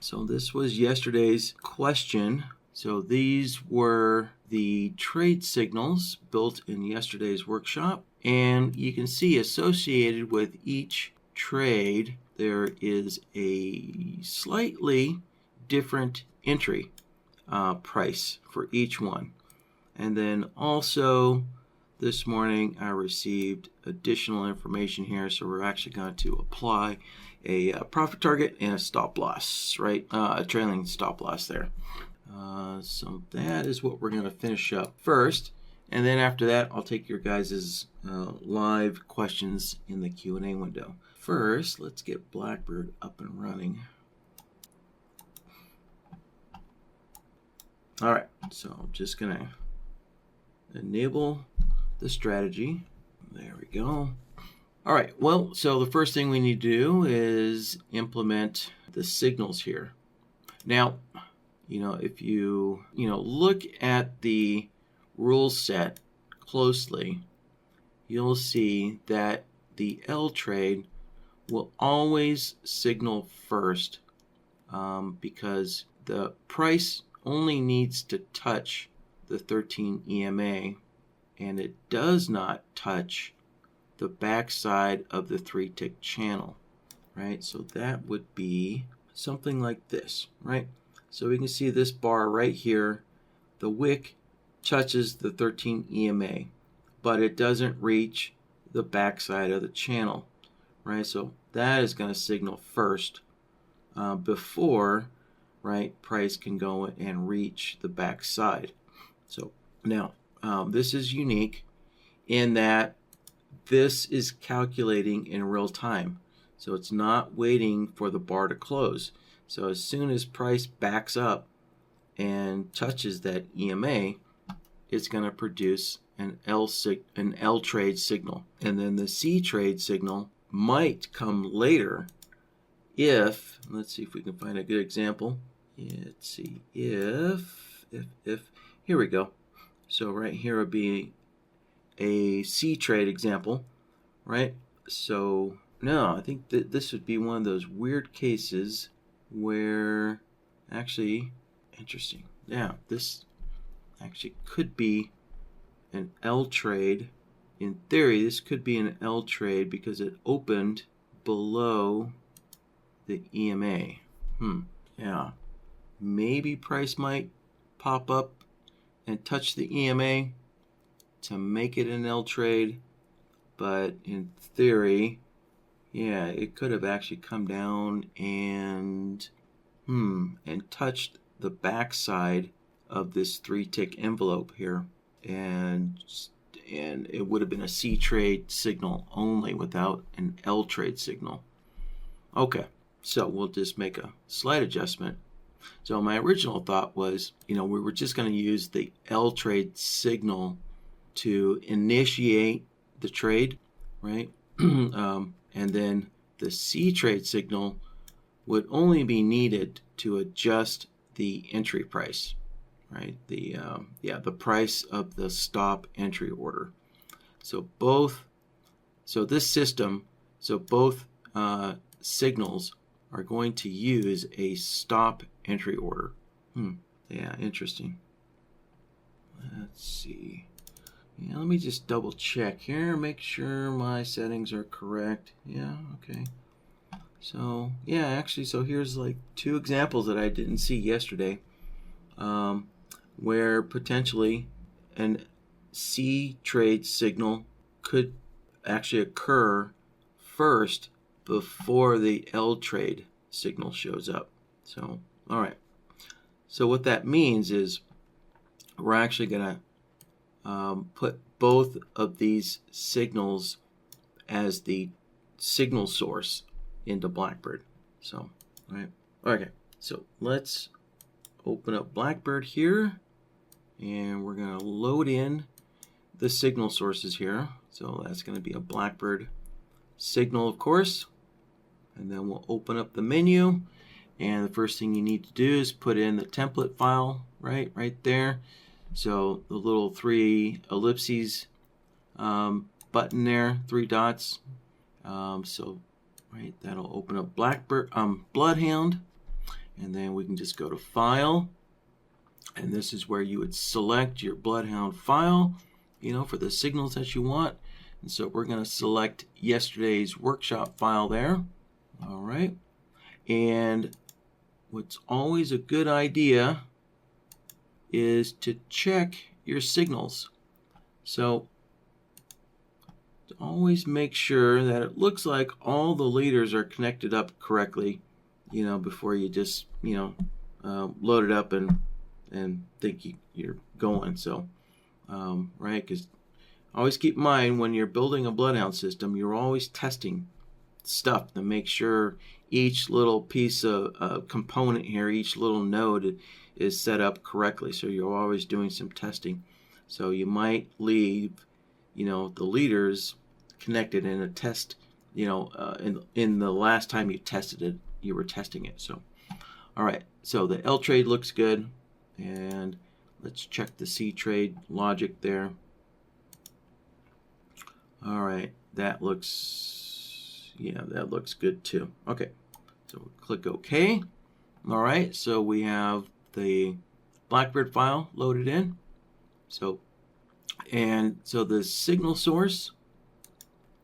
So this was yesterday's question. So these were the trade signals built in yesterday's workshop. And you can see associated with each trade, there is a slightly different entry price for each one. And then also this morning I received additional information here, so we're actually going to apply a profit target and a stop loss, right? A trailing stop loss there. So that is what we're going to finish up first, and then after that I'll take your guys' live questions in the Q&A window. First, let's get BlackBird up and running. All right, so I'm just going to enable the strategy. There we go. All right, well, so the first thing we need to do is implement the signals here. Now, if you look at the rule set closely, you'll see that the L trade will always signal first because the price only needs to touch the 13 EMA, and it does not touch the backside of the 3-tick channel, right? So that would be something like this, right? So we can see this bar right here, the wick touches the 13 EMA, but it doesn't reach the backside of the channel, right? So that is going to signal first before, right, price can go and reach the backside. So now this is unique in that this is calculating in real time. So it's not waiting for the bar to close. So as soon as price backs up and touches that EMA, it's going to produce an L trade signal. And then the C trade signal might come later if, let's see if we can find a good example. Let's see, if, here we go. So right here would be a C trade example, right? So no, I think that this would be one of those weird cases where actually, interesting. Yeah, this actually could be an L trade. In theory, this could be an L trade because it opened below the EMA. Yeah. Maybe price might pop up and touch the EMA to make it an L trade, but in theory, yeah, it could have actually come down and touched the backside of this 3-tick envelope here, and it would have been a C trade signal only without an L trade signal. Okay, so we'll just make a slight adjustment. So my original thought was, we were just going to use the L trade signal to initiate the trade, right? And then the C trade signal would only be needed to adjust the entry price, right? The price of the stop entry order. So both signals are going to use a stop entry order. Yeah, interesting. Let's see. Yeah, let me just double check here, make sure my settings are correct. Yeah, okay. So, yeah, actually, so here's like 2 examples that I didn't see yesterday where potentially an C trade signal could actually occur first before the L trade signal shows up. So, all right. So what that means is we're actually going to put both of these signals as the signal source into BlackBird. So, all right. Okay. So let's open up BlackBird here, and we're going to load in the signal sources here. So that's going to be a BlackBird signal, of course. And then we'll open up the menu, and the first thing you need to do is put in the template file right there. So the little 3 ellipses button there, 3 dots. So right, that'll open up BlackBird BloodHound, and then we can just go to File, and this is where you would select your BloodHound file, for the signals that you want. And so we're going to select yesterday's workshop file there. All right. And what's always a good idea is to check your signals. So to always make sure that it looks like all the leaders are connected up correctly, before you just, load it up and think you're going. So, right, because always keep in mind when you're building a BloodHound system, you're always testing stuff to make sure each little piece of component here, each little node is set up correctly. So you're always doing some testing. So you might leave, the leaders connected in a test, in the last time you tested it, you were testing it. So, all right. So the L trade looks good, and let's check the C trade logic there. All right, that looks good too. Okay, so we'll click OK. All right, so we have the BlackBird file loaded in. So the signal source,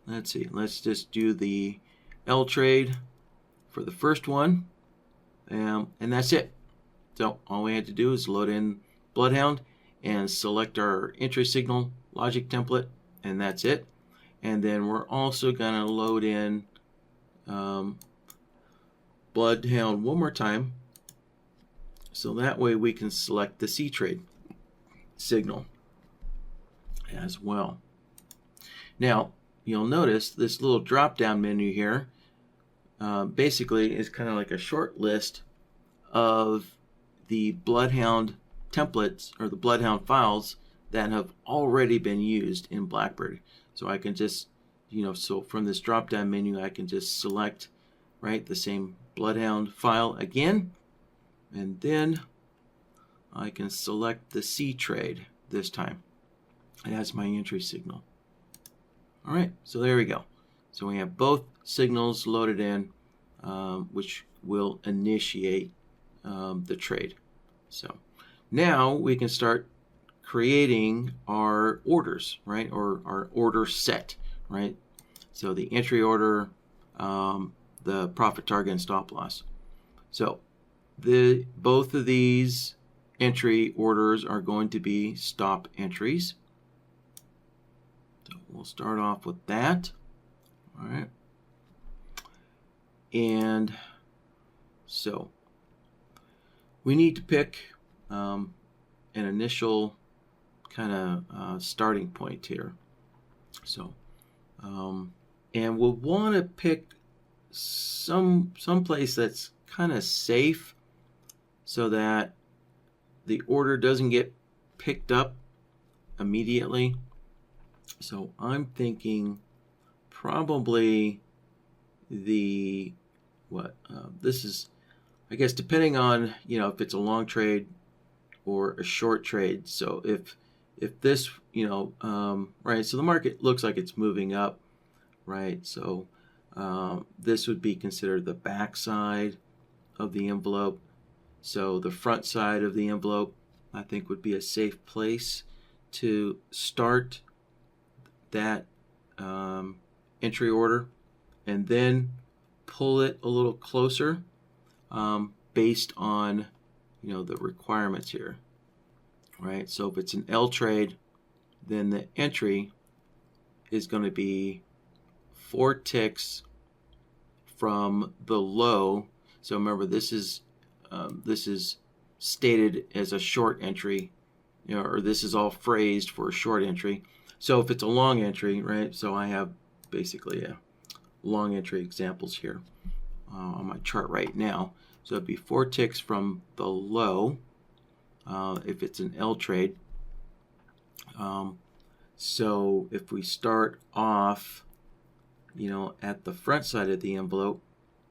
let's see, let's just do the L trade for the first one, and that's it. So all we had to do is load in BloodHound and select our entry signal logic template, and that's it. And then we're also going to load in BloodHound one more time, so that way we can select the C trade signal as well. Now you'll notice this little drop down menu here basically is kind of like a short list of the BloodHound templates or the BloodHound files that have already been used in BlackBird. So I can just, so from this drop down menu, I can just select, right, the same BloodHound file again, and then I can select the C trade this time as my entry signal. All right, so there we go. So we have both signals loaded in, which will initiate the trade. So now we can start creating our orders, right, or our order set, right? So the entry order, the profit target, and stop loss. So both of these entry orders are going to be stop entries. So we'll start off with that. All right. And so we need to pick an initial kind of starting point here. So, and we'll want to pick some place that's kind of safe, so that the order doesn't get picked up immediately. So I'm thinking probably this is, I guess, depending on if it's a long trade or a short trade. So if this, right, so the market looks like it's moving up, right? So this would be considered the back side of the envelope. So the front side of the envelope, I think, would be a safe place to start that entry order, and then pull it a little closer based on the requirements here. Right, so if it's an L trade, then the entry is going to be 4 ticks from the low. So remember, this is stated as a short entry, or this is all phrased for a short entry. So if it's a long entry, right? So I have basically a long entry examples here on my chart right now. So it'd be 4 ticks from the low. If it's an L trade. So if we start off, at the front side of the envelope,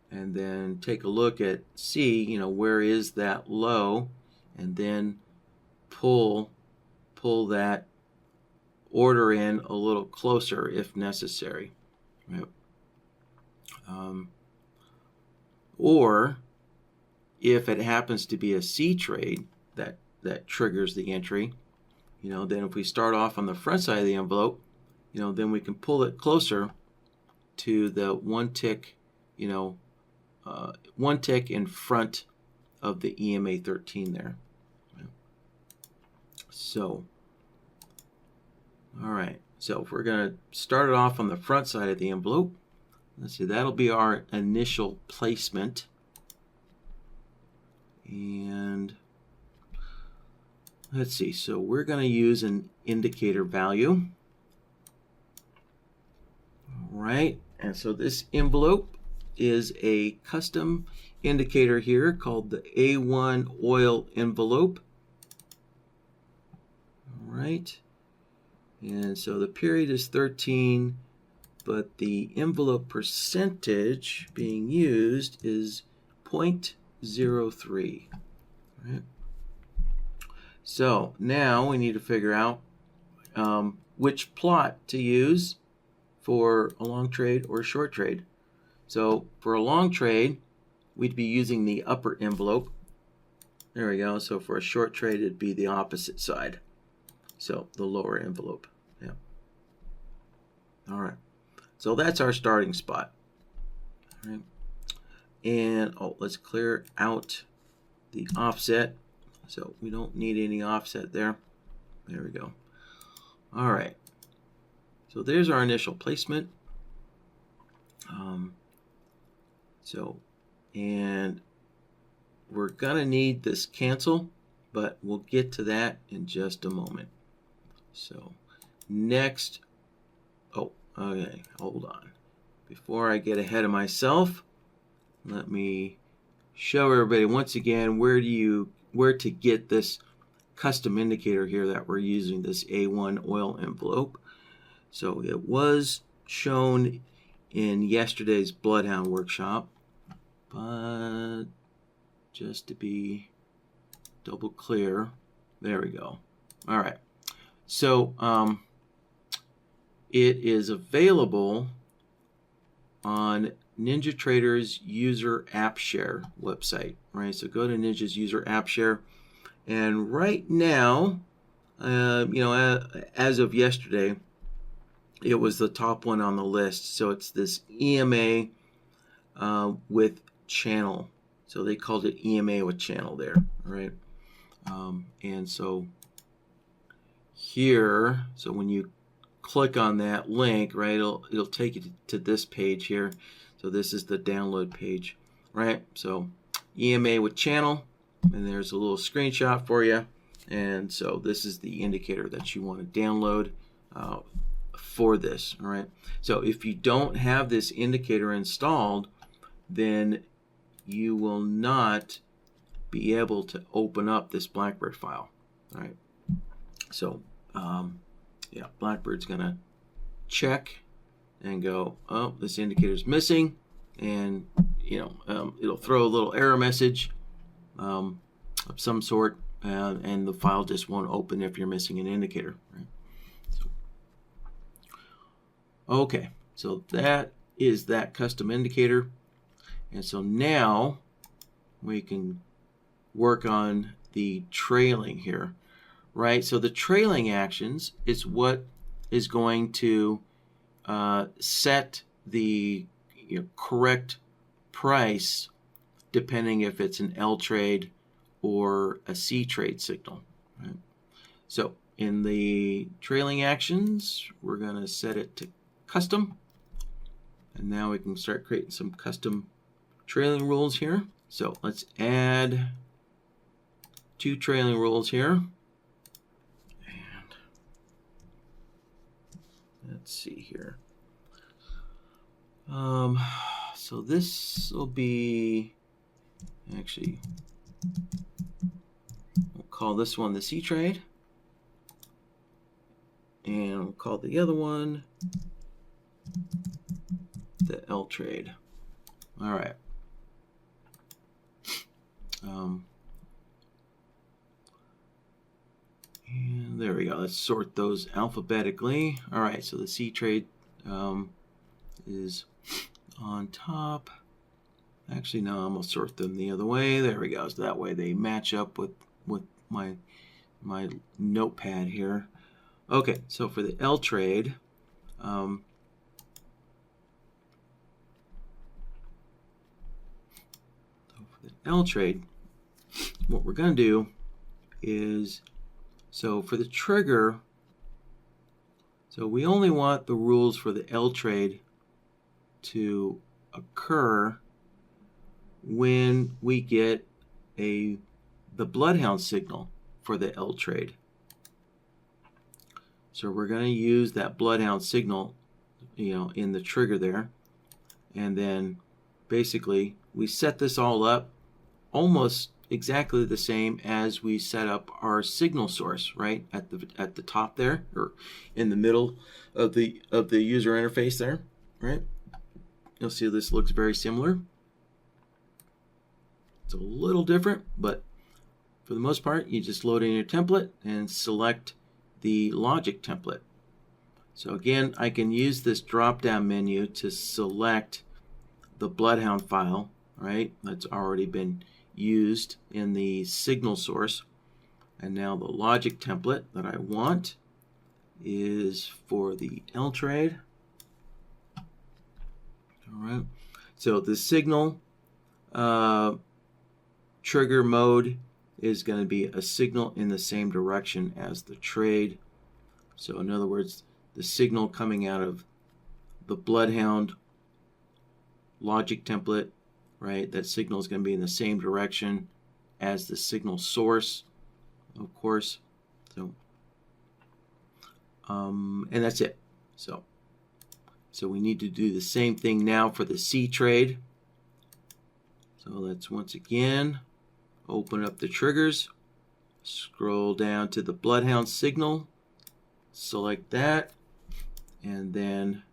and then take a look at C, where is that low, and then pull that order in a little closer if necessary. Right? Or if it happens to be a C trade that triggers the entry, then if we start off on the front side of the envelope, then we can pull it closer to the one tick in front of the EMA 13 there. So, all right. So if we're going to start it off on the front side of the envelope, let's see, that'll be our initial placement. And let's see, so we're going to use an indicator value. All right, and so this envelope is a custom indicator here called the A1 oil envelope. All right, and so the period is 13, but the envelope percentage being used is 0.03. Right. So now we need to figure out which plot to use for a long trade or a short trade. So for a long trade, we'd be using the upper envelope. There we go. So for a short trade, it'd be the opposite side. So the lower envelope. Yeah. All right. So that's our starting spot. All right. And let's clear out the offset. So we don't need any offset there. There we go. All right. So there's our initial placement. And we're gonna need this cancel, but we'll get to that in just a moment. So next, okay, hold on. Before I get ahead of myself, let me show everybody once again where to get this custom indicator here that we're using, this A1 oil envelope. So it was shown in yesterday's BloodHound workshop, but just to be double clear, there we go. All right, so it is available on NinjaTrader's user app share website, right? So go to Ninja's user app share, and right now, as of yesterday, it was the top one on the list. So it's this EMA with channel. So they called it EMA with channel there, right? And so here, so when you click on that link, right, it'll take you to this page here. So this is the download page, right? So EMA with channel, and there's a little screenshot for you. And so this is the indicator that you want to download for this, all right? So if you don't have this indicator installed, then you will not be able to open up this BlackBird file, all right? So yeah, BlackBird's gonna check and go, oh, this indicator is missing, and it'll throw a little error message of some sort, and the file just won't open if you're missing an indicator, right? Okay, so that is that custom indicator, and so now we can work on the trailing here, right? So the trailing actions is what is going to set the correct price depending if it's an L trade or a C trade signal, right? So in the trailing actions, we're going to set it to custom, and now we can start creating some custom trailing rules here. So let's add 2 trailing rules here, and let's see here. So this will be, actually, we'll call this one the C trade, and we'll call the other one the L trade. All right. And there we go. Let's sort those alphabetically. All right, so the C trade is on top. Actually, no, I'm going to sort them the other way. There we go. So that way they match up with my notepad here. Okay, so for the L trade, so for the L trade, what we're going to do is, so for the trigger, so we only want the rules for the L trade to occur when we get the BloodHound signal for the L trade. So we're going to use that BloodHound signal, in the trigger there, and then basically we set this all up almost exactly the same as we set up our signal source, right at the top there, or in the middle of the user interface there, right? You'll see this looks very similar. It's a little different, but for the most part, you just load in your template and select the logic template. So again, I can use this drop-down menu to select the BloodHound file, right? That's already been used in the signal source. And now the logic template that I want is for the L trade. All right. So the signal trigger mode is going to be a signal in the same direction as the trade. So in other words, the signal coming out of the BloodHound logic template, right? That signal is going to be in the same direction as the signal source, of course. So, and that's it. So we need to do the same thing now for the C trade. So let's once again open up the triggers, scroll down to the BloodHound signal, select that, and then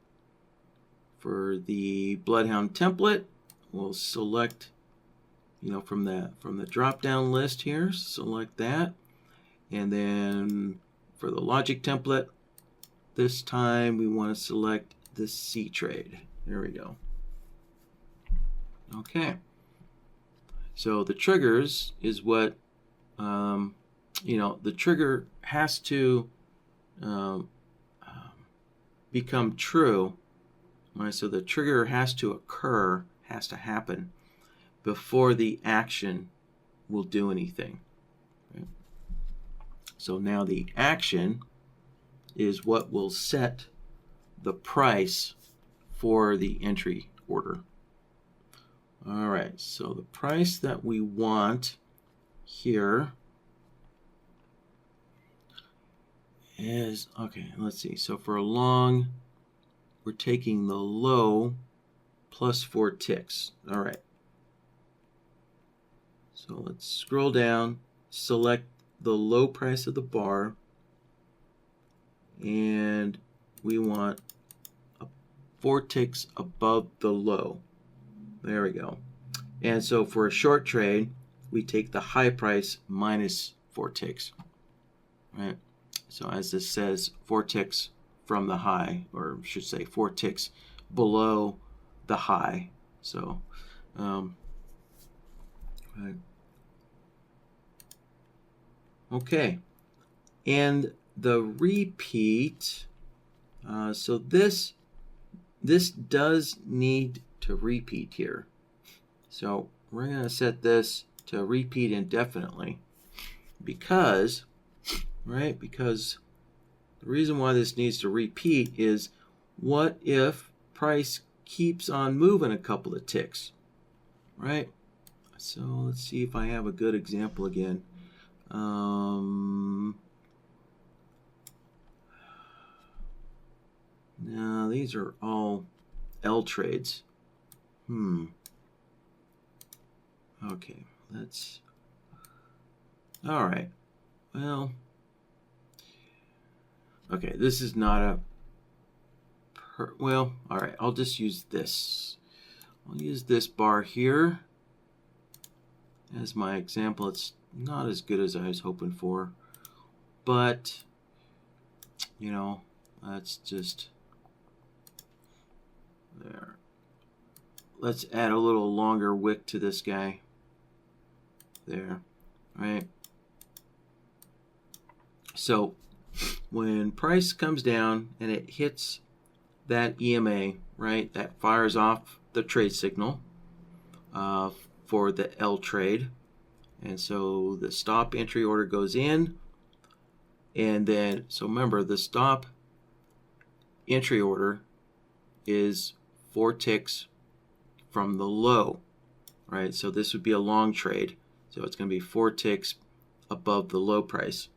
for the BloodHound template, we'll select, from the drop-down list here, select that, and then for the logic template, this time we want to select the C trade. There we go. Okay. So the triggers is what, the trigger has to become true. Right? So the trigger has to occur, has to happen before the action will do anything. Right? So now the action is what will set the price for the entry order. All right, so the price that we want here is, okay, let's see. So for a long, we're taking the low plus 4 ticks. All right. So let's scroll down, select the low price of the bar, and we want 4 ticks above the low. There we go. And so for a short trade, we take the high price minus 4 ticks. Right? So as this says, 4 ticks from the high, or I should say 4 ticks below the high. So, right. Okay. And the repeat, so this does need to repeat here. So we're going to set this to repeat indefinitely because the reason why this needs to repeat is, what if price keeps on moving a couple of ticks, right? So let's see if I have a good example again. Now these are all L trades. Okay, let's, all right, well, okay, this is not a, well, all right, I'll just use this. I'll use this bar here as my example. It's not as good as I was hoping for, but, that's just, there. let's add a little longer wick to this guy. There, right? So when price comes down and it hits that EMA, right, that fires off the trade signal for the L trade. And so the stop entry order goes in. And then, so remember, the stop entry order is 4 ticks from the low, right? So this would be a long trade. So it's going to be 4 ticks above the low price.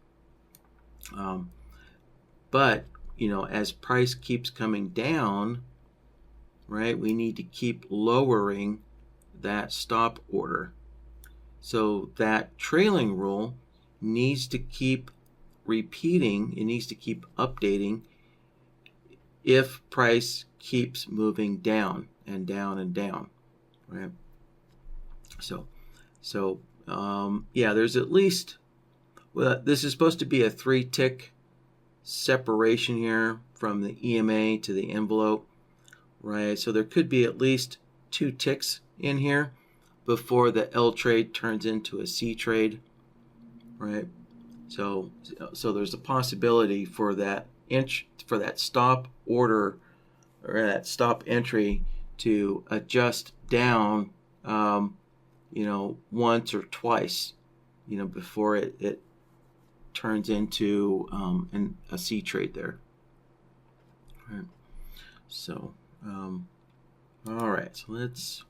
But, you know, as price keeps coming down, right, we need to keep lowering that stop order. So that trailing rule needs to keep repeating, it needs to keep updating if price keeps moving down and down and down, right? So yeah, there's at least, well, this is supposed to be a 3 tick separation here from the EMA to the envelope, right? So there could be at least 2 ticks in here before the L trade turns into a C trade, right? So there's a possibility for that stop order or that stop entry to adjust down, you know, once or twice, you know, before it turns into a C trade there. All right. So, all right. So let's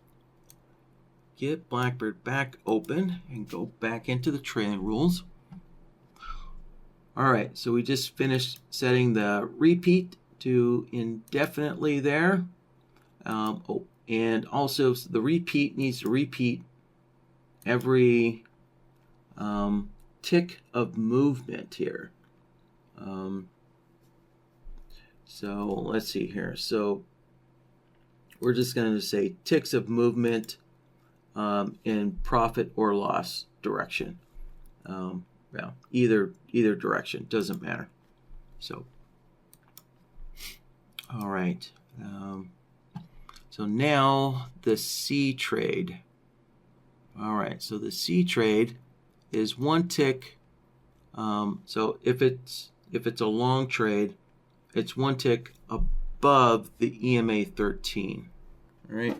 get BlackBird back open and go back into the trailing rules. All right. So we just finished setting the repeat to indefinitely there. And also the repeat needs to repeat every tick of movement here. So let's see here. So we're just going to say ticks of movement in profit or loss direction. Well, either direction, doesn't matter. So, all right. So now the C trade. All right. So the C trade is 1 tick. So if it's a long trade, it's 1 tick above the EMA 13. All right.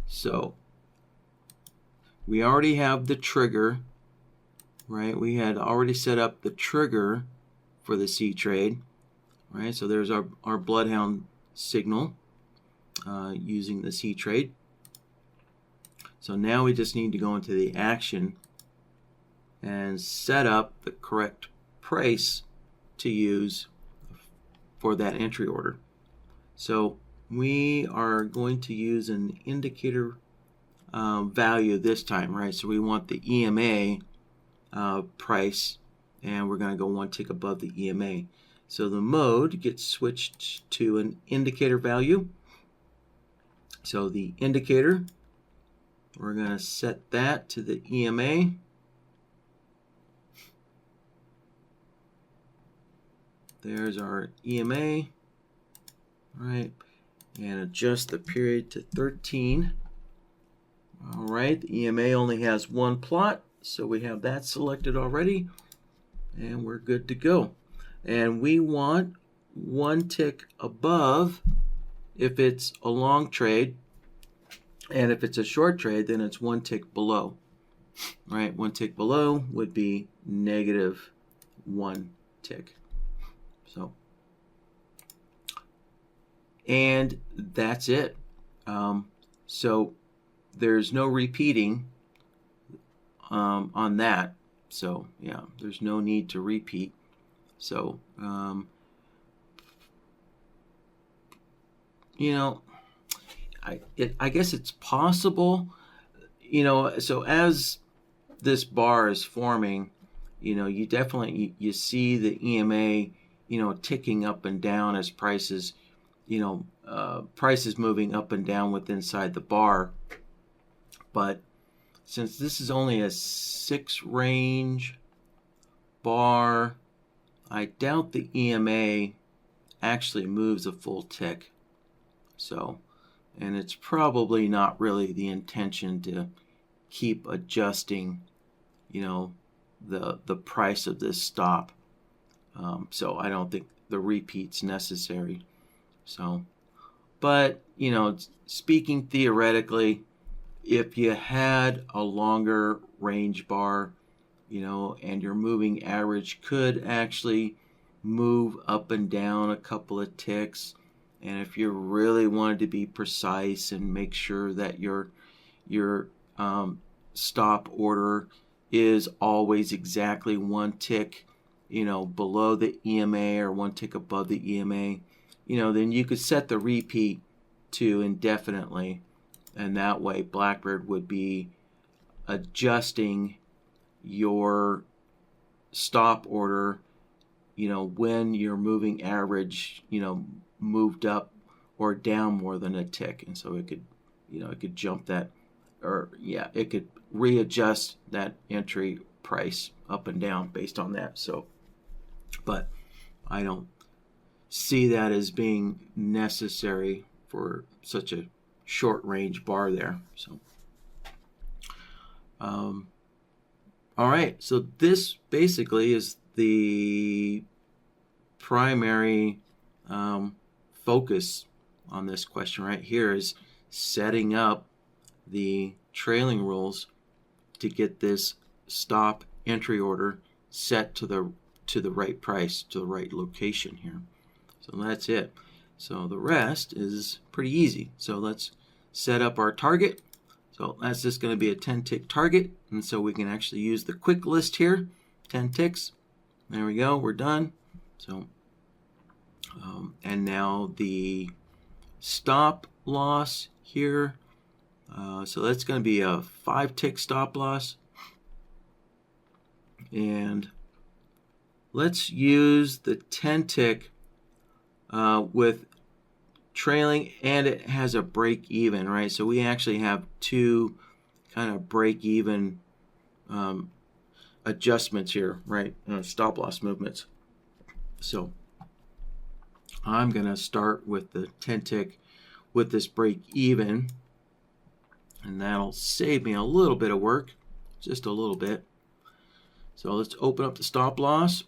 So we already have the trigger, right? We had already set up the trigger for the C trade, right? So there's our BloodHound signal using the C trade. So now we just need to go into the action and set up the correct price to use for that entry order. So we are going to use an indicator value this time, right? So we want the EMA price, and we're going to go 1 tick above the EMA. So the mode gets switched to an indicator value. So the indicator, we're going to set that to the EMA. There's our EMA, right? And adjust the period to 13. All right, the EMA only has 1 plot, so we have that selected already, and we're good to go. And we want 1 tick above if it's a long trade, and if it's a short trade, then it's 1 tick below. Right, 1 tick below would be -1 tick. So, and that's it. So there's no repeating on that. So yeah, there's no need to repeat. So you know, I guess it's possible. You know, so as this bar is forming, you know, you definitely you see the EMA, you know, ticking up and down as prices, you know, prices moving up and down with inside the bar. But since this is only a 6 range bar, I doubt the EMA actually moves a full tick. So, and it's probably not really the intention to keep adjusting, you know, the price of this stop. So I don't think the repeat's necessary. So, but, you know, speaking theoretically, if you had a longer range bar, you know, and your moving average could actually move up and down a couple of ticks, and if you really wanted to be precise and make sure that your stop order is always exactly one tick, you know, below the EMA or one tick above the EMA, you know, then you could set the repeat to indefinitely, and that way BlackBird would be adjusting your stop order, you know, when your moving average, you know, moved up or down more than a tick. And so it could, you know, it could jump that, or yeah, it could readjust that entry price up and down based on that. So, but I don't see that as being necessary for such a short range bar there. So, all right, so this basically is the primary focus on this question right here, is setting up the trailing rules to get this stop entry order set to the right price, to the right location here. So that's it. So the rest is pretty easy. So let's set up our target. So that's just going to be a 10 tick target, and so we can actually use the quick list here, 10 ticks. There we go, we're done. So and now the stop loss here, so that's going to be a 5 tick stop loss, and let's use the 10 tick with trailing, and it has a break even, right? So we actually have two kind of break even adjustments here, right? Stop loss movements. So I'm going to start with the 10 tick with this break even, and that'll save me a little bit of work, just a little bit. So let's open up the stop loss.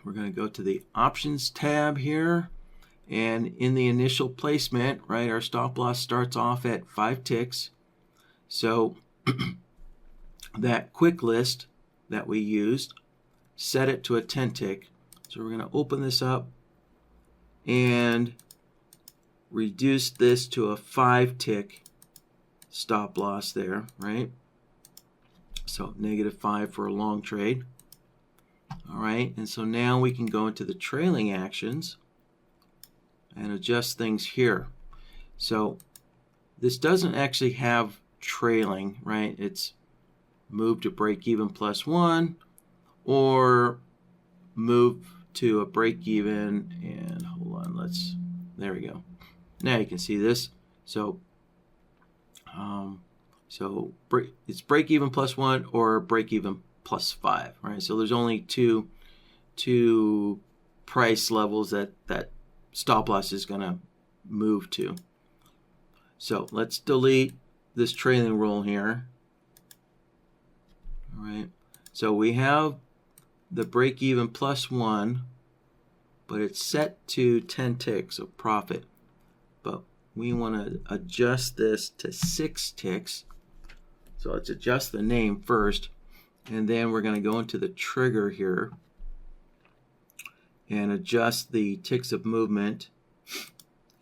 We're going to go to the options tab here, and in the initial placement, right, our stop loss starts off at 5 ticks. So that quick list that we used, set it to a 10 tick. So we're going to open this up and reduce this to a 5 tick stop loss there, right? So -5 for a long trade. All right, and so now we can go into the trailing actions and adjust things here. So this doesn't actually have trailing, right? It's move to break even +1 or move to a break even, and hold on, there we go. Now you can see this. So it's break even +1 or break even +5, right? So there's only two price levels that stop loss is going to move to. So let's delete this trailing rule here. All right. So we have the break even +1, but it's set to 10 ticks of profit. But we want to adjust this to 6 ticks. So let's adjust the name first, and then we're going to go into the trigger here and adjust the ticks of movement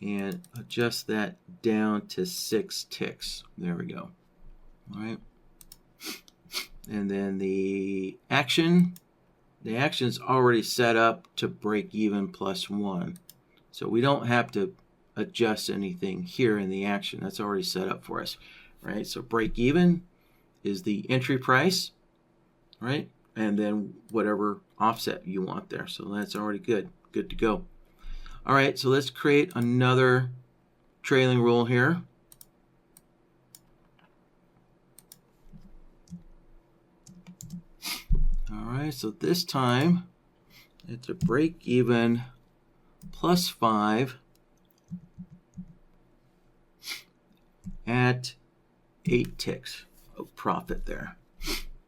and adjust that down to 6 ticks. There we go. All right. And then the action's already set up to break even +1. So we don't have to adjust anything here in the action. That's already set up for us, right? So break even is the entry price, right? And then whatever offset you want there. So that's already good to go. All right, so let's create another trailing rule here. All right, so this time it's a break even +5 at 8 ticks of profit there.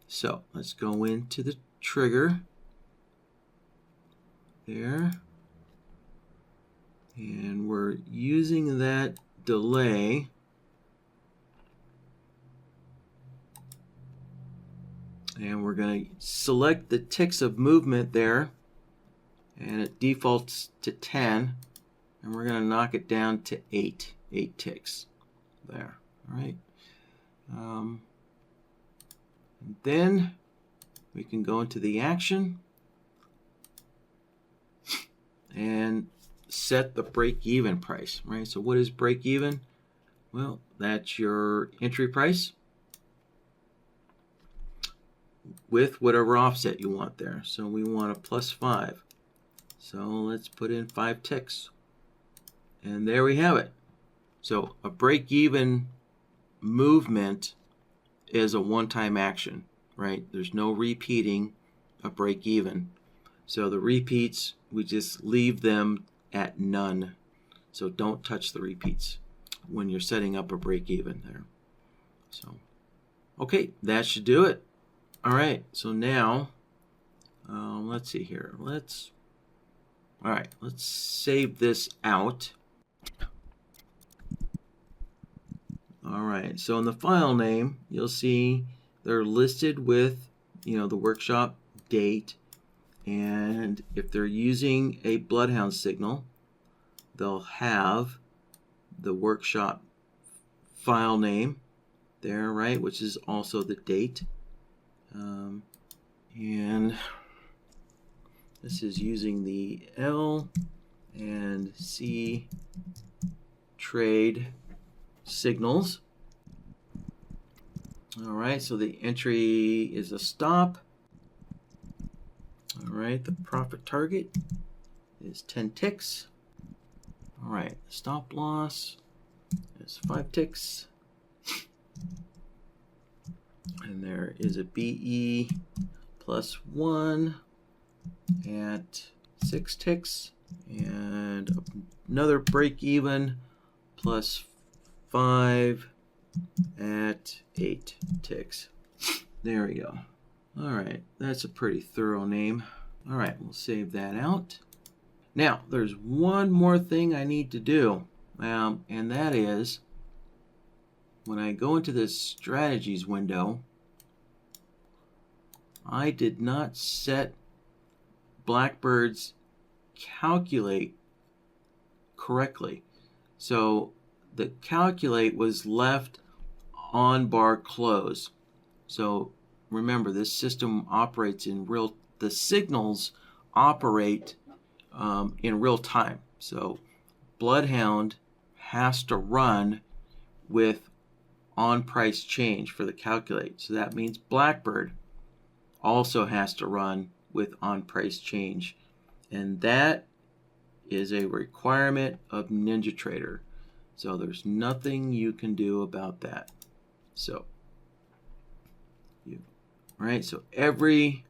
So let's go into the trigger there, and we're using that delay and we're going to select the ticks of movement there, and it defaults to 10, and we're going to knock it down to 8 ticks there. All right. And then we can go into the action and set the break-even price, right? So what is break-even? Well, that's your entry price with whatever offset you want there. So we want a +5. So let's put in 5 ticks. And there we have it. So a break-even movement is a one-time action, right? There's no repeating a break-even. So the repeats, we just leave them at none. So don't touch the repeats when you're setting up a break-even there. So, okay, that should do it. All right, so now, let's see here. All right, let's save this out. All right, so in the file name, you'll see they're listed with, the workshop date, and if they're using a BloodHound signal, they'll have the workshop file name there, right, which is also the date. And this is using the L and C trade signals. All right, so the entry is a stop. All right, the profit target is 10 ticks. All right, stop loss is 5 ticks. And there is a BE +1 at 6 ticks, and another break even +5 at 8 ticks. There we go. All right, that's a pretty thorough name. All right, we'll save that out. Now, there's one more thing I need to do, and that is when I go into this strategies window, I did not set BlackBird's calculate correctly. So the calculate was left on bar close. So remember, this system operates in the signals operate in real time. So BloodHound has to run with on price change for the calculate. So that means BlackBird also has to run with on price change, and that is a requirement of NinjaTrader. So there's nothing you can do about that. So right, so every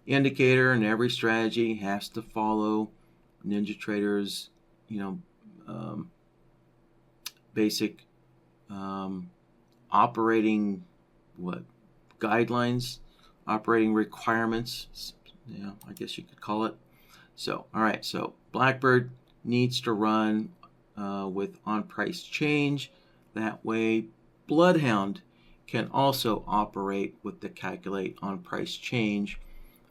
indicator and every strategy has to follow NinjaTrader's basic operating guidelines, operating requirements, I guess you could call it. So all right, so BlackBird needs to run with on price change. That way BloodHound can also operate with the calculate on price change,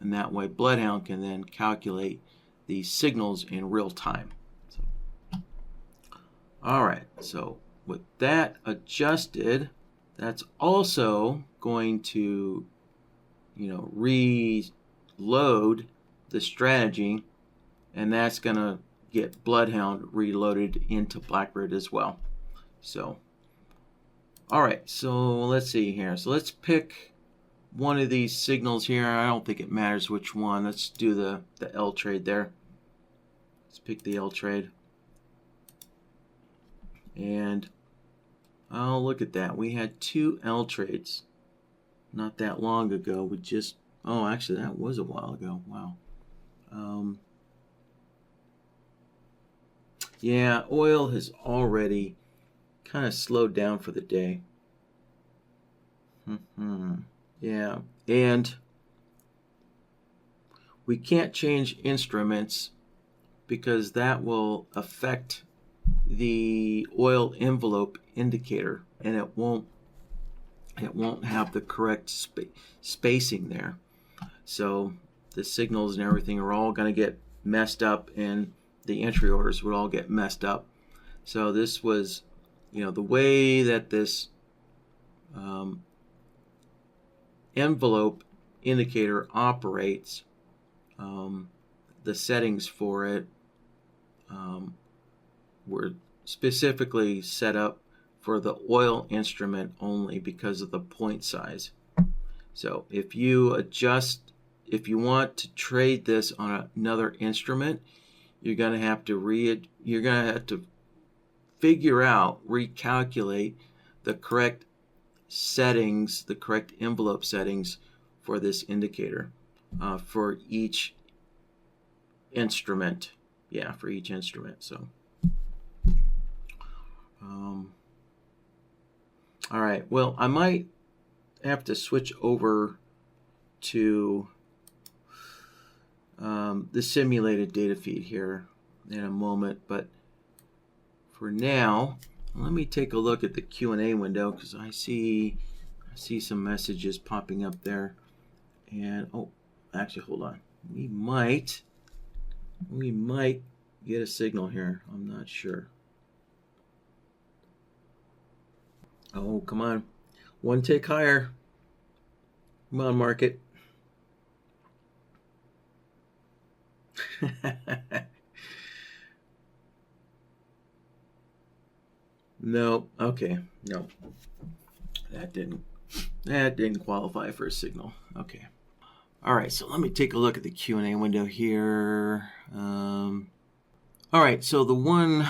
and that way BloodHound can then calculate the signals in real time. So, all right, so with that adjusted, that's also going to reload the strategy, and that's going to get BloodHound reloaded into BlackBird as well. So all right, so let's see here. So let's pick one of these signals here. I don't think it matters which one. Let's do the L trade there. Let's pick the L trade. And oh, look at that. We had 2 L trades not that long ago. Oh, actually, that was a while ago. Wow. Yeah, oil has already kind of slowed down for the day. Yeah, and we can't change instruments because that will affect the oil envelope indicator, and it won't have the correct spacing there. So the signals and everything are all going to get messed up, and the entry orders would all get messed up. So this was, the way that this envelope indicator operates, the settings for it were specifically set up for the oil instrument only because of the point size. So if you want to trade this on another instrument, you're going to have to recalculate the correct settings, the correct envelope settings for this indicator for each instrument. Yeah, for each instrument. So, all right. Well, I might have to switch over to the simulated data feed here in a moment, but for now, let me take a look at the Q&A window because I see some messages popping up there. And actually, hold on. We might get a signal here. I'm not sure. Oh, come on. One tick higher. Come on, market. No. Okay. No. That didn't qualify for a signal. Okay. All right. So let me take a look at the Q&A window here. All right. So the one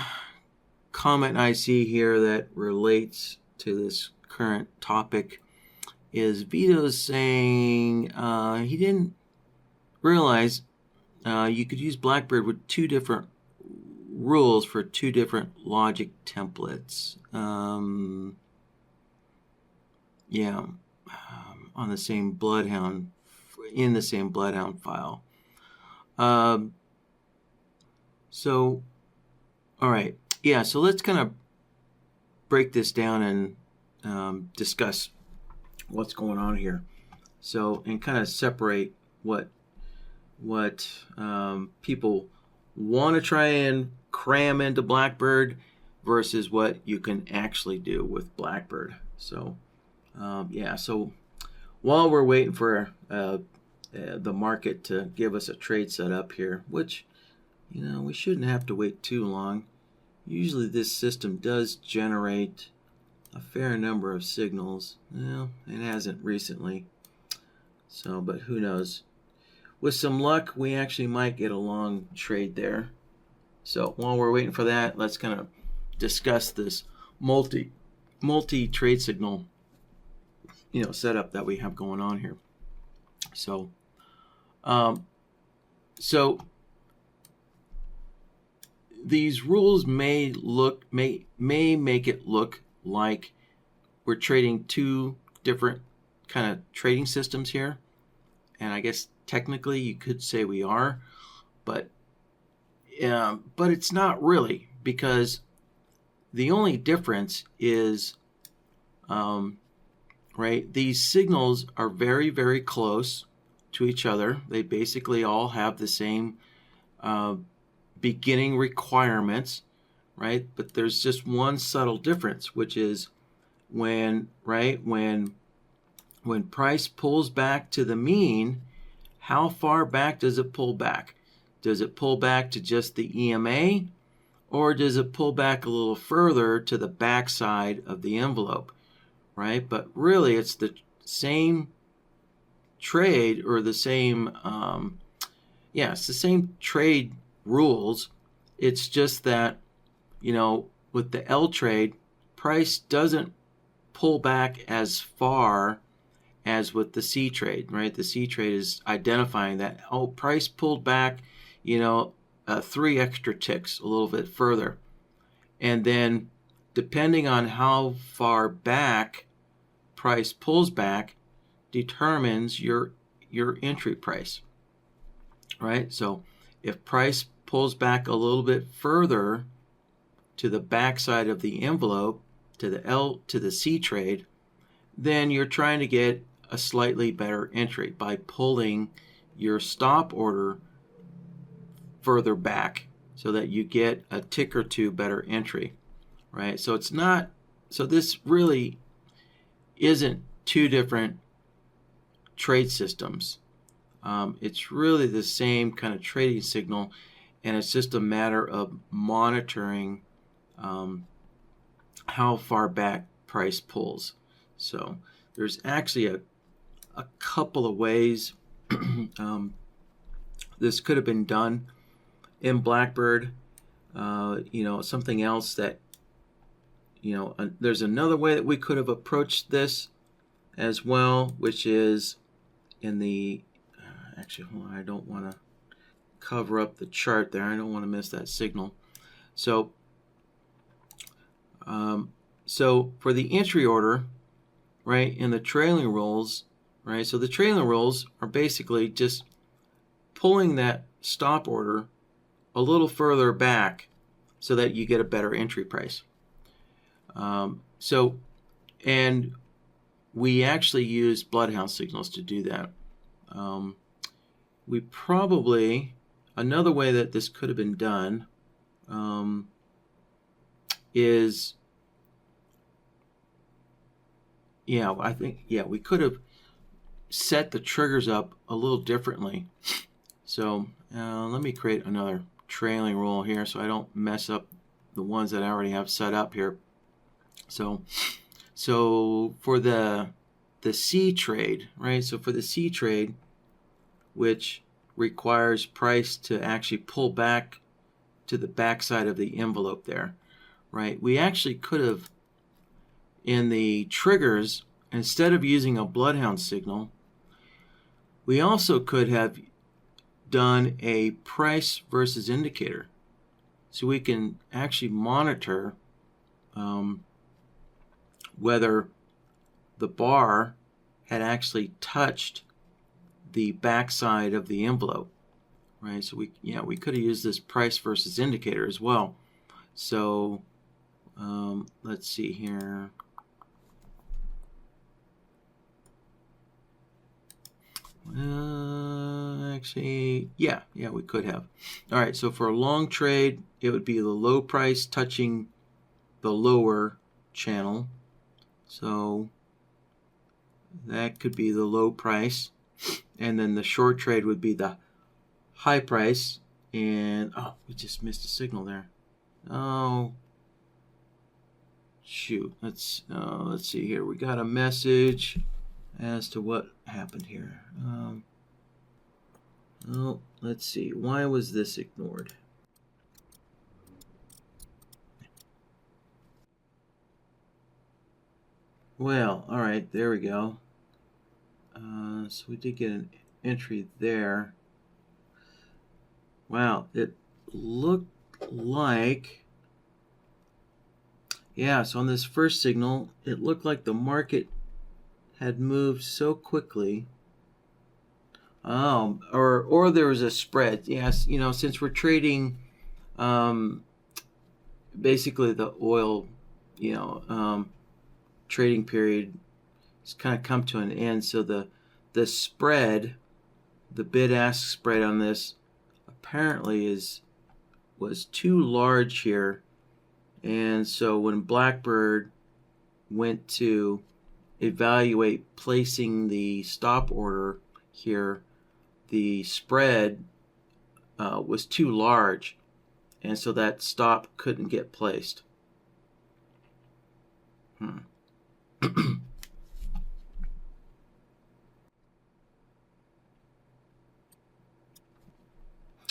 comment I see here that relates to this current topic is Vito's saying he didn't realize you could use BlackBird with two different rules for two different logic templates. On the same BloodHound, in the same BloodHound file. So, all right. Yeah, so let's kind of break this down and discuss what's going on here. So, and kind of separate what people want to try and cram into BlackBird versus what you can actually do with BlackBird. So, so while we're waiting for the market to give us a trade setup here, which, we shouldn't have to wait too long. Usually this system does generate a fair number of signals. Well, it hasn't recently. So, but who knows? With some luck, we actually might get a long trade there. So while we're waiting for that, let's kind of discuss this multi-trade signal, setup that we have going on here. So, these rules may make it look like we're trading two different kind of trading systems here, and I guess technically you could say we are, but it's not really, because the only difference is these signals are very, very close to each other. They basically all have the same beginning requirements, right? But there's just one subtle difference, which is when price pulls back to the mean, how far back does it pull back? Does it pull back to just the EMA, or does it pull back a little further to the backside of the envelope, right? But really, it's the same trade, or the same, it's the same trade rules. It's just that, with the L trade, price doesn't pull back as far as with the C trade, right? The C trade is identifying that, price pulled back, 3 extra ticks, a little bit further. And then depending on how far back price pulls back, determines your entry price, right? So if price pulls back a little bit further to the backside of the envelope, to the C trade, then you're trying to get a slightly better entry by pulling your stop order further back so that you get a tick or two better entry, right? So it's not, so this really isn't two different trade systems. It's really the same kind of trading signal, and it's just a matter of monitoring how far back price pulls. So there's actually a couple of ways this could have been done in BlackBird. Something else that, there's another way that we could have approached this as well, which is in the, actually, hold on, I don't want to cover up the chart there. I don't want to miss that signal. So for the entry order, right, in the trailing rolls, right, so the trailing rolls are basically just pulling that stop order a little further back so that you get a better entry price. And we actually use BloodHound signals to do that. We probably, another way that this could have been done is, we could have set the triggers up a little differently. So let me create another trailing roll here so I don't mess up the ones that I already have set up here. So for the C trade, right? So for the C trade, which requires price to actually pull back to the backside of the envelope there, right? We actually could have, in the triggers, instead of using a BloodHound signal, we also could have done a price versus indicator. So we can actually monitor whether the bar had actually touched the backside of the envelope, right? So we could have used this price versus indicator as well. So let's see here. Actually, we could have. All right, so for a long trade, it would be the low price touching the lower channel. So that could be the low price. And then the short trade would be the high price. And, we just missed a signal there. Oh, shoot. Let's see here. We got a message as to what happened here. Let's see. Why was this ignored? Well, all right, there we go. So we did get an entry there. Wow, it looked like, so on this first signal, it looked like the market had moved so quickly. Or there was a spread. Yes, since we're trading basically the oil, trading period has kind of come to an end. So the spread, the bid-ask spread on this apparently was too large here. And so when BlackBird went to evaluate placing the stop order here, the spread was too large, and so that stop couldn't get placed.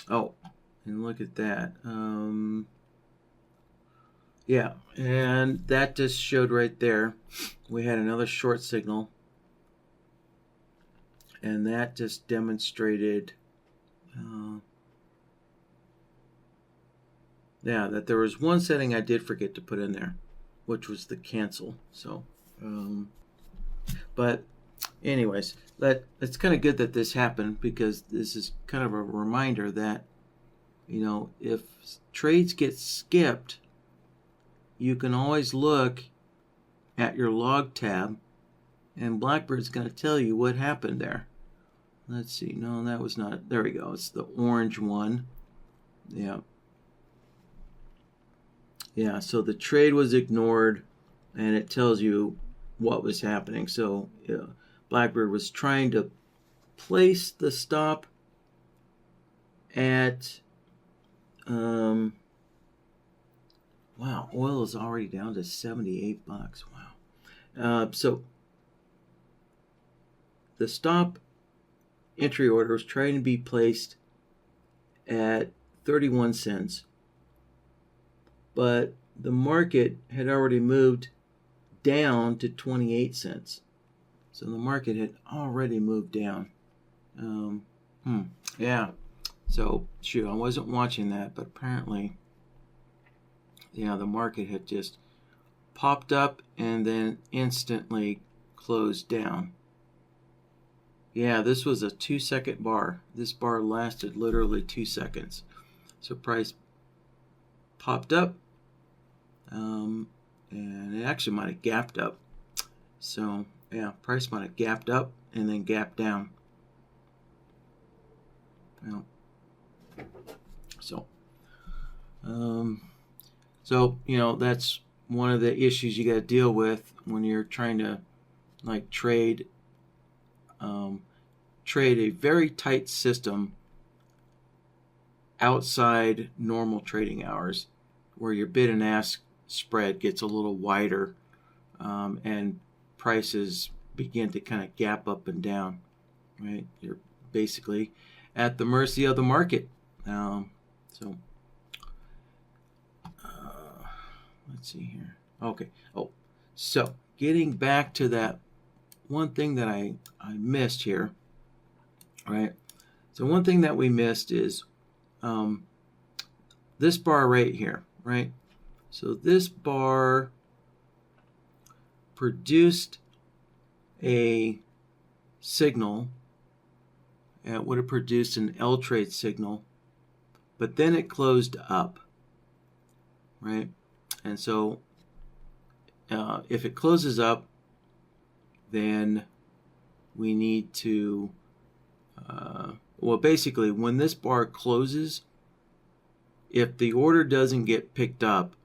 Oh, and look at that. And that just showed right there. We had another short signal, and that just demonstrated that there was one setting I did forget to put in there. which was the cancel. So, but anyways, it's kind of good that this happened, because this is kind of a reminder that, if trades get skipped, you can always look at your log tab, and BlackBird's going to tell you what happened there. Let's see. No, that was not. There we go. It's the orange one. Yeah. Yeah, so the trade was ignored, and it tells you what was happening. So BlackBird was trying to place the stop at, wow, oil is already down to $78. Wow. So the stop entry order was trying to be placed at 31 cents. But the market had already moved down to 28 cents. So the market had already moved down. Yeah. So, shoot, I wasn't watching that, but apparently, yeah, the market had just popped up and then instantly closed down. Yeah, this was a 2-second bar. This bar lasted literally 2 seconds. So price popped up, and it actually might have gapped up. So yeah, price might have gapped up and then gapped down. Yeah. So that's one of the issues you got to deal with when you're trying to trade a very tight system outside normal trading hours, where your bid and ask spread gets a little wider, and prices begin to kind of gap up and down, right? You're basically at the mercy of the market. Let's see here. Okay. So getting back to that one thing that I missed here, right? So one thing that we missed is this bar right here, right? So this bar produced a signal. It would have produced an L trade signal, but then it closed up, right? And so if it closes up, then we need to, basically when this bar closes, if the order doesn't get picked up,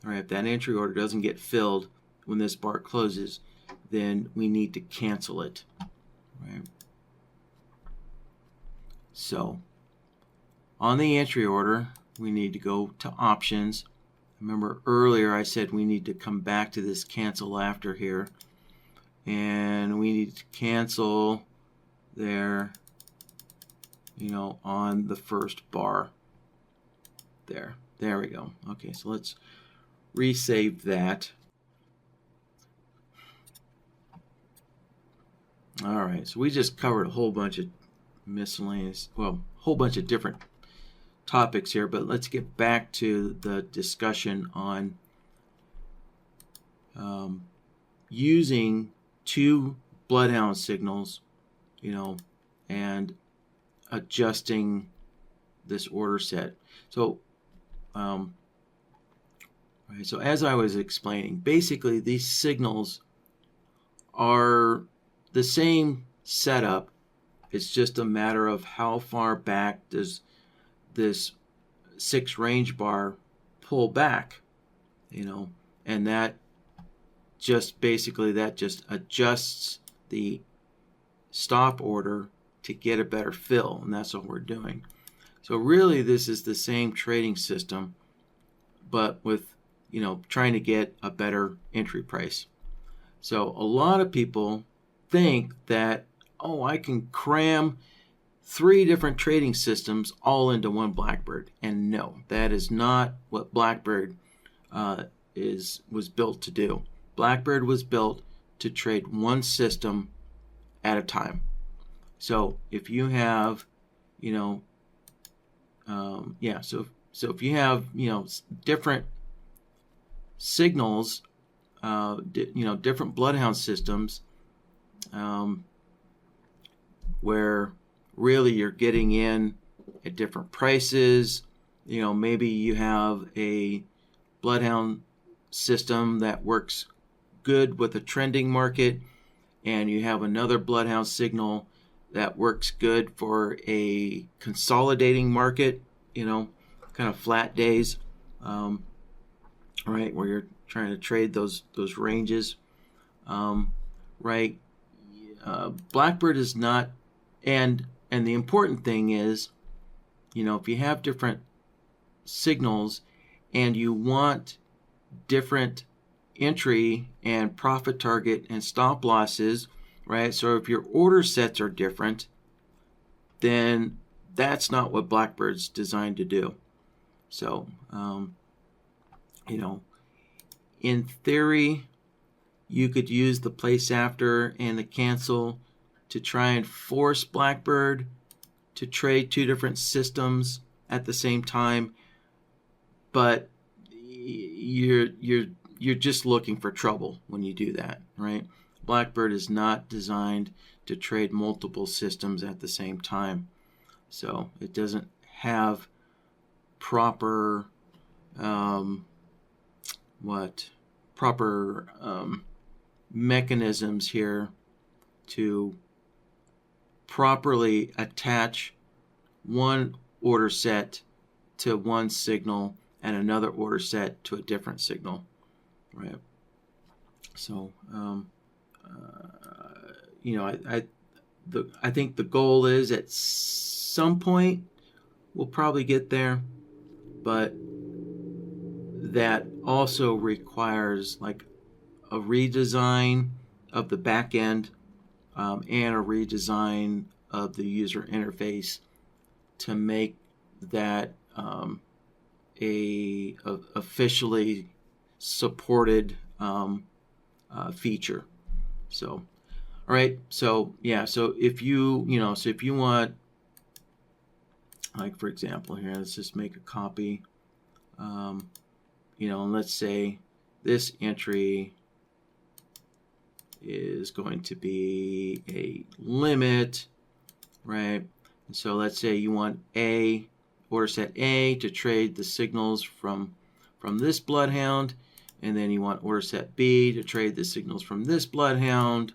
or if that entry order doesn't get filled when this bar closes, then we need to cancel it, right? So on the entry order, we need to go to options. Remember earlier I said we need to come back to this cancel after here, and we need to cancel there, on the first bar there. There we go. Okay, so let's resave that. All right, so we just covered a whole bunch of whole bunch of different topics here, but let's get back to the discussion on using two BloodHound signals, and adjusting this order set. So, so as I was explaining, basically these signals are the same setup. It's just a matter of how far back does this 6 range bar pull back, and that just adjusts the stop order to get a better fill, and that's what we're doing. So really this is the same trading system, but with trying to get a better entry price. So a lot of people think that, I can cram 3 different trading systems all into one BlackBird, and no, that is not what BlackBird was built to do. BlackBird was built to trade one system at a time. So if you have, so if you have, different signals different BloodHound systems, where really you're getting in at different prices. Maybe you have a BloodHound system that works good with a trending market, and you have another BloodHound signal that works good for a consolidating market, kind of flat days, right, where you're trying to trade those ranges, right? BlackBird is not, and the important thing is, if you have different signals and you want different entry and profit target and stop losses, right? So if your order sets are different, then that's not what BlackBird's designed to do. So, in theory, you could use the place after and the cancel to try and force BlackBird to trade two different systems at the same time, but you're just looking for trouble when you do that, right? BlackBird is not designed to trade multiple systems at the same time, so it doesn't have proper mechanisms here to properly attach one order set to one signal and another order set to a different signal, right? So, I think the goal is at some point we'll probably get there, but that also requires like a redesign of the back end and a redesign of the user interface to make that a officially supported feature. So, all right. So yeah. So if you want, like for example here, let's just make a copy. And let's say this entry is going to be a limit, right? And so let's say you want order set A to trade the signals from this BloodHound, and then you want order set B to trade the signals from this BloodHound.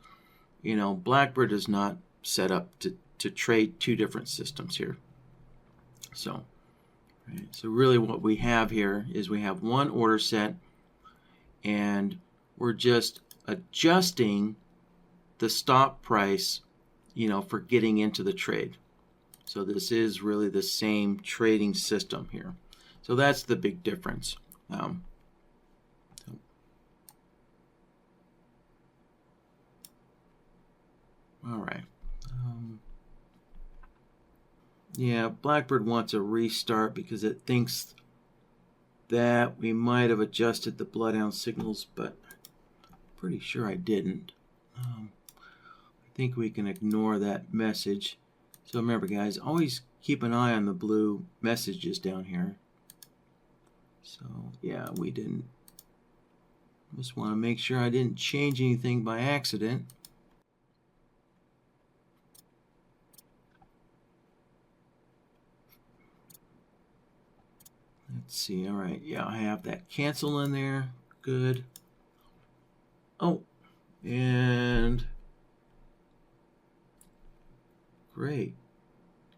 BlackBird is not set up to trade two different systems here. So, right, so really what we have here is we have one order set, and we're just adjusting the stop price, for getting into the trade. So this is really the same trading system here. So that's the big difference. All right. Yeah, BlackBird wants a restart because it thinks that we might have adjusted the BloodHound signals, but I'm pretty sure I didn't. I think we can ignore that message. So remember, guys, always keep an eye on the blue messages down here. So yeah, we didn't. Just want to make sure I didn't change anything by accident. Let's see. All right. Yeah, I have that cancel in there. Good. Oh, and great.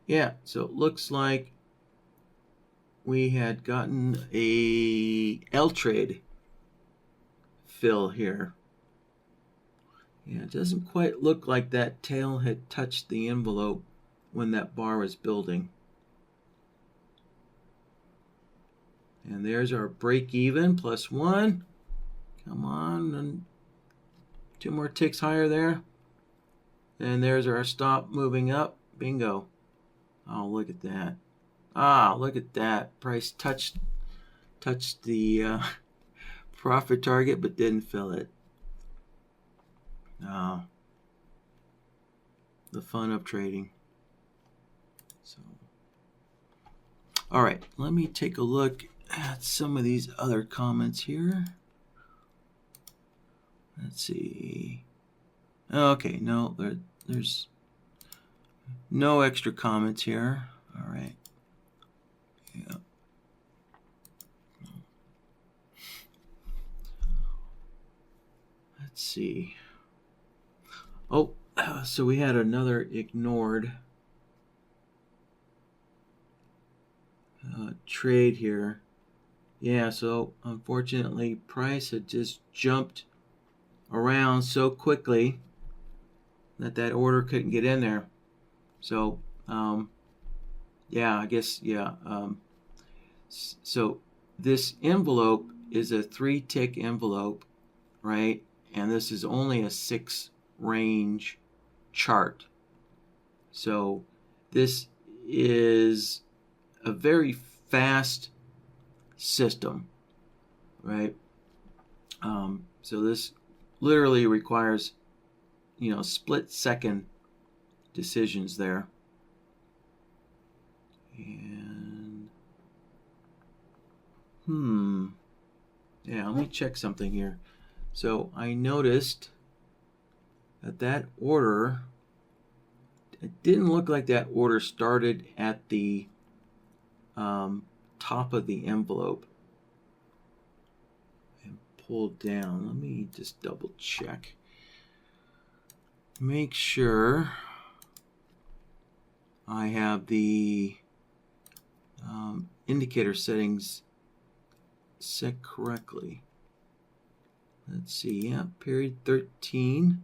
Yeah, so it looks like we had gotten a L trade fill here. Yeah, it doesn't quite look like that tail had touched the envelope when that bar was building. And there's our break even +1. Come on, and 2 more ticks higher there. And there's our stop moving up. Bingo. Oh, look at that. Ah, look at that. Price touched the profit target but didn't fill it. Oh, the fun of trading. So, all right, let me take a look at some of these other comments here. Let's see. Okay, no, there's no extra comments here. All right. Yeah. Let's see. Oh, so we had another ignored trade here. Yeah, so unfortunately, price had just jumped around so quickly that order couldn't get in there. So, yeah, I guess, yeah. So this envelope is a 3-tick envelope, right? And this is only a 6-range chart. So this is a very fast system, right? So this literally requires, split-second decisions there. And yeah, let me check something here. So I noticed that order, it didn't look like that order started at the top of the envelope and pulled down. Let me just double check. Make sure I have the indicator settings set correctly. Let's see, yeah, period 13.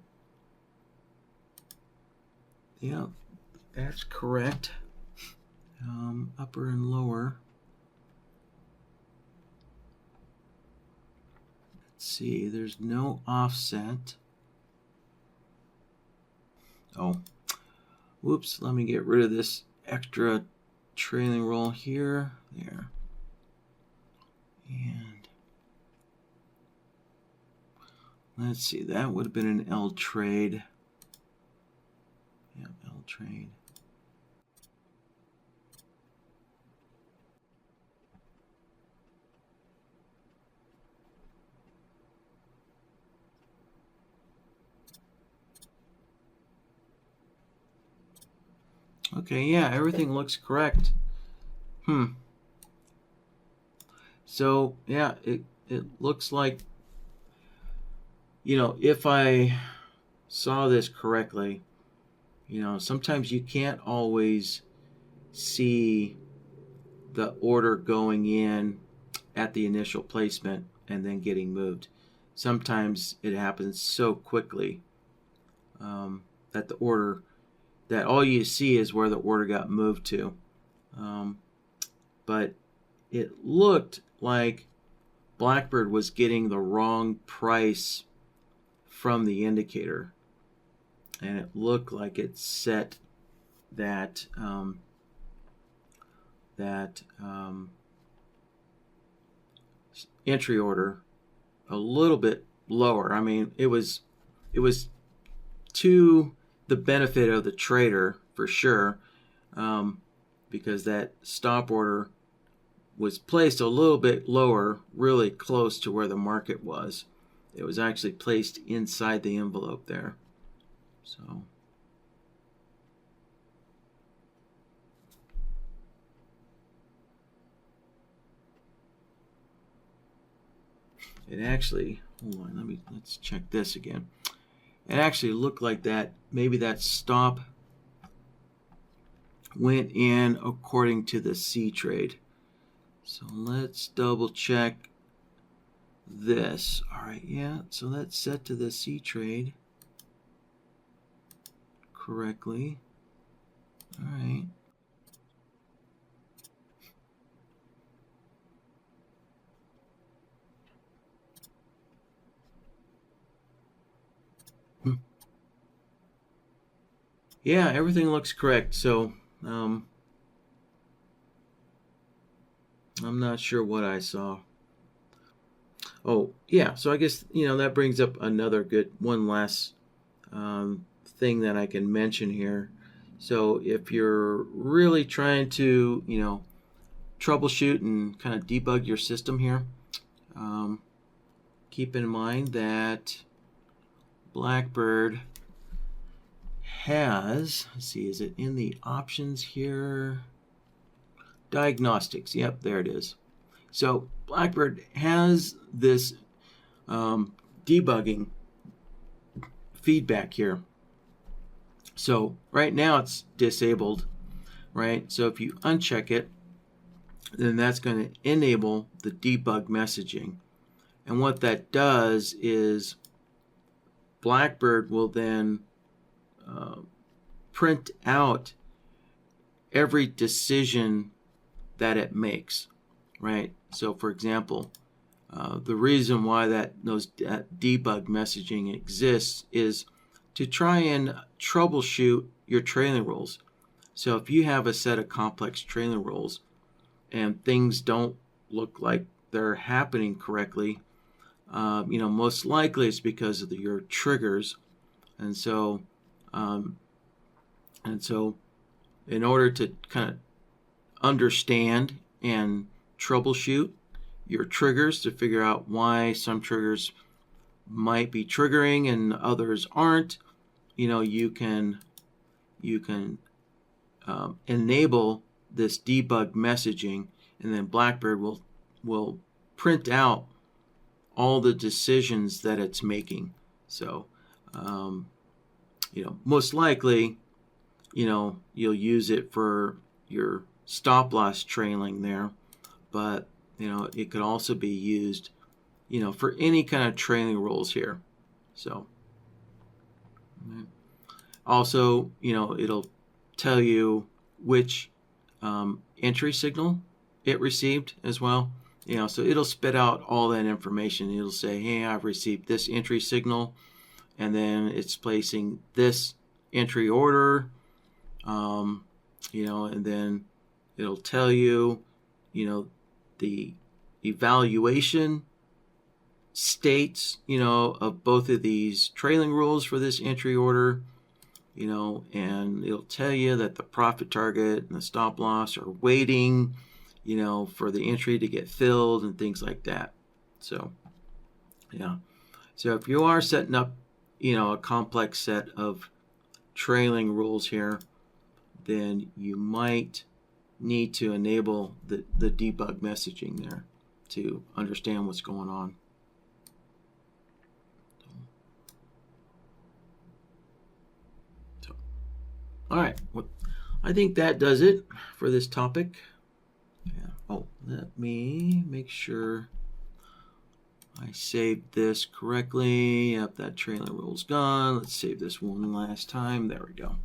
Yeah, that's correct. Upper and lower. Let's see, there's no offset. Oh, whoops, let me get rid of this extra trailing roll here. There. And let's see, that would have been an L trade. Yeah, L trade. Okay, yeah, everything looks correct. So, yeah, it looks like, if I saw this correctly, sometimes you can't always see the order going in at the initial placement and then getting moved. Sometimes it happens so quickly that all you see is where the order got moved to. But it looked like BlackBird was getting the wrong price from the indicator, and it looked like it set that entry order a little bit lower. I mean, it was to the benefit of the trader for sure, because that stop order was placed a little bit lower, really close to where the market was. It was actually placed inside the envelope there. So it actually, hold on, let's check this again. It actually looked like that maybe that stop went in according to the C trade. So let's double check this. All right, yeah, so that's set to the C trade correctly. All right. Yeah, everything looks correct. So I'm not sure what I saw. Oh, yeah. So I guess, that brings up another one last thing that I can mention here. So if you're really trying to, troubleshoot and kind of debug your system here, keep in mind that BlackBird has, let's see, is it in the options here? Diagnostics, yep, there it is. So BlackBird has this debugging feedback here. So right now it's disabled, right? So if you uncheck it, then that's going to enable the debug messaging. And what that does is BlackBird will then print out every decision that it makes, right? So for example, the reason why that debug messaging exists is to try and troubleshoot your trailing rules. So if you have a set of complex trailing rules and things don't look like they're happening correctly, most likely it's because of your triggers. And so in order to kind of understand and troubleshoot your triggers to figure out why some triggers might be triggering and others aren't, you can enable this debug messaging, and then BlackBird will print out all the decisions that it's making. So most likely you'll use it for your stop loss trailing there, but it could also be used for any kind of trailing rules here. So also it'll tell you which entry signal it received as well. So it'll spit out all that information. It'll say, hey, I've received this entry signal, and then it's placing this entry order, and then it'll tell you, the evaluation states, of both of these trailing rules for this entry order, and it'll tell you that the profit target and the stop loss are waiting, for the entry to get filled and things like that. So, yeah. So if you are setting up, a complex set of trailing rules here, then you might need to enable the debug messaging there to understand what's going on. So, all right. Well, I think that does it for this topic. Yeah. Oh, let me make sure I saved this correctly. Yep, that trailing rule's gone. Let's save this one last time. There we go.